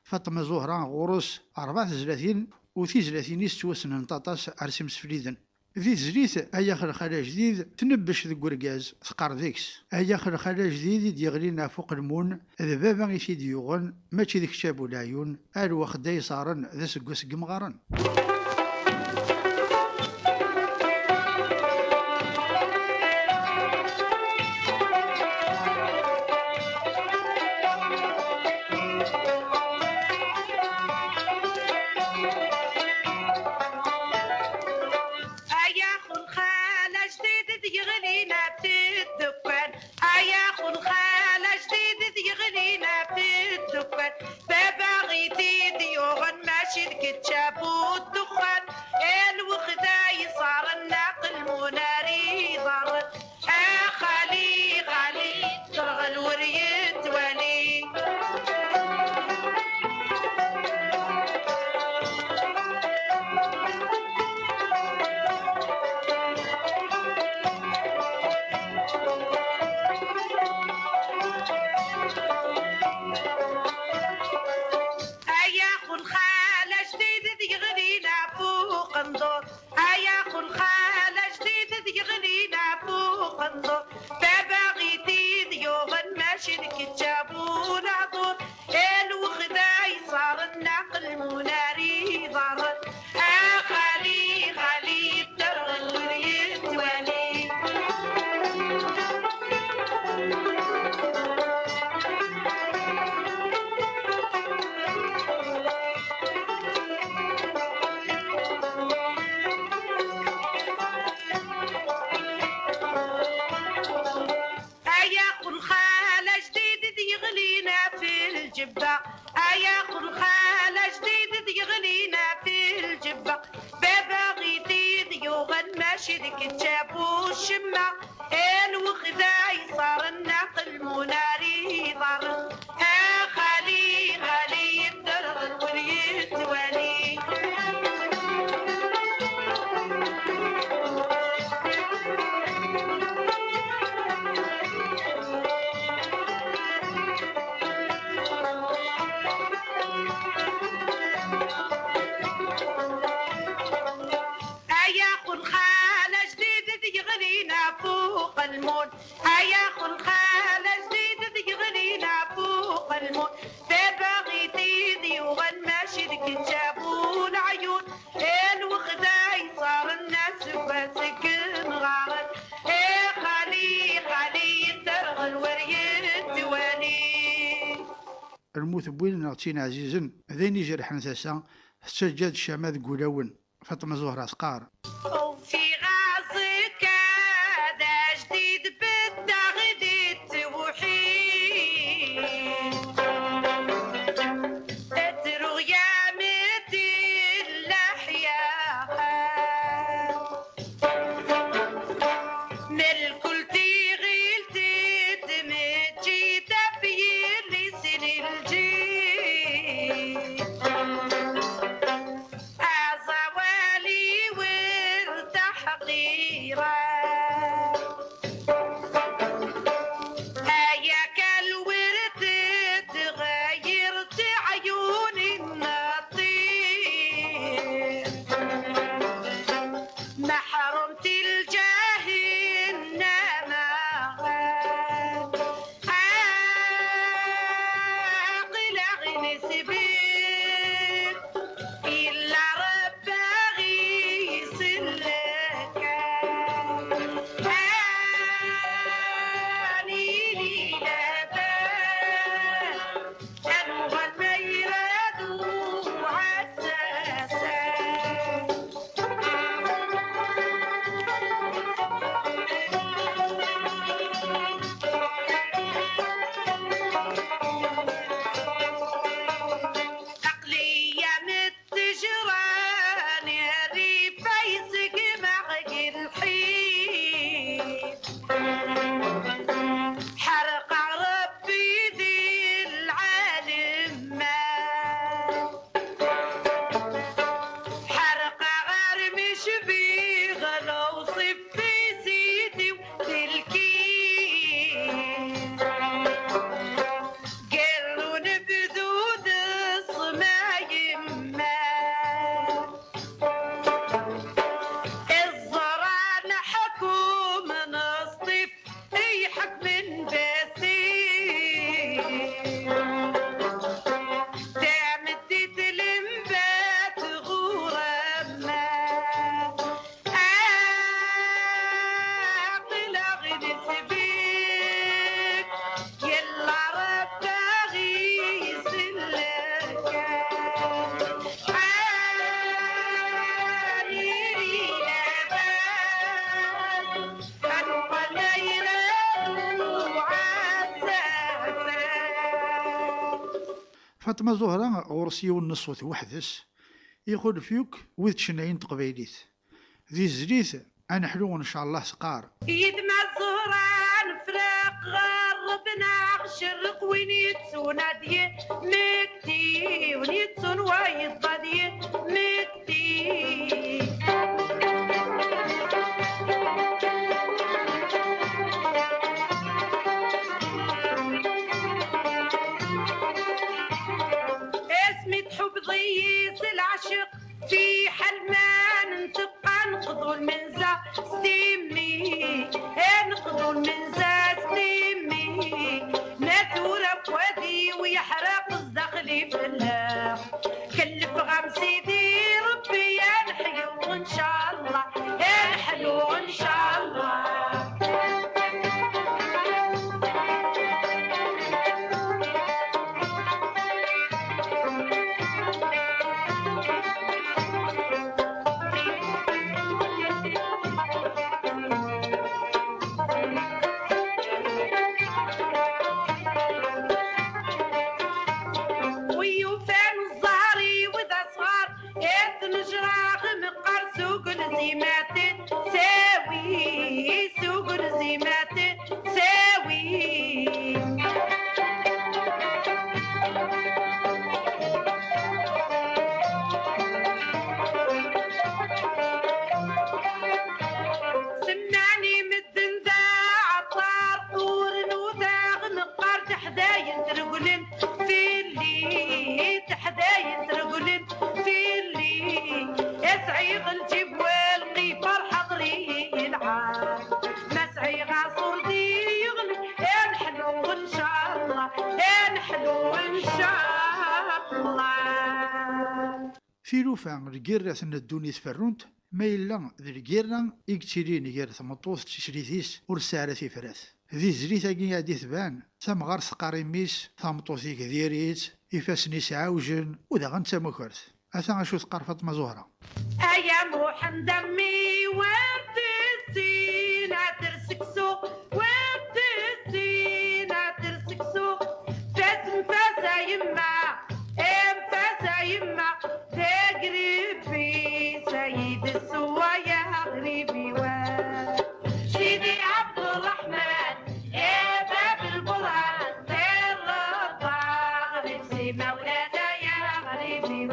فاطمة زهرة غورس 34 و33 يستوسن نطاطاس عرسي مسفليدن. ذي زريت أيا خلخالة جديد تنبش ذي قرقاز ثقار ذيكس أيا خلخالة جديد ديغلينا فوق المون ذا بابا يسيد يوغن ماشي ذيك شابو العيون أروخ داي صارن ذا سقوس قمغارن. المثبين نغتين عزيزا ذين يجرح نساسا سجاد الشمال قولاون فاطمة زهرة سقار. فاطمة زهرة غرسي والنصوت وحدس يقول فيك ويد شناين تقبيليت ذي زريث أنا حلو إن شاء الله سقار يد ما الزهرة نفرق غربنا شرق ونيتسو نادية مكتي ونيتسو وايد بادية مكتي اسمي تحب ضيس العشق في حلمان نتبقى نقضوا المنزة ستيمي نقضوا المنزة ستيمي ناتورة بوادي ويحرق الزغلي بالله كلف غام سيدي ربي ينحيو ان شاء الله ينحلو ان شاء الله في لوفا الجيرة الدوني تفرونت ما إلا ذي الجيرة إكتيلين غير ثمطوث تشريثيس ورسالة في فراث ذي زريثة غادي تبان ثمغار سقاري ميس ثمطوثي كذيريت إفاسني سعاوجن وذا غنتا مكرت أثا شو ثقار فاطمة زهرة أيا موحن دمي وارتسين عترسكسو وارتسين عترسكسو فاسم فاسا يما فاسا يما تقربي سيد السوايا غريبي سيدي عبد الرحمن يا باب البرهان خير الرضا غريبي مولانا يا غريبي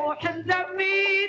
روح دمي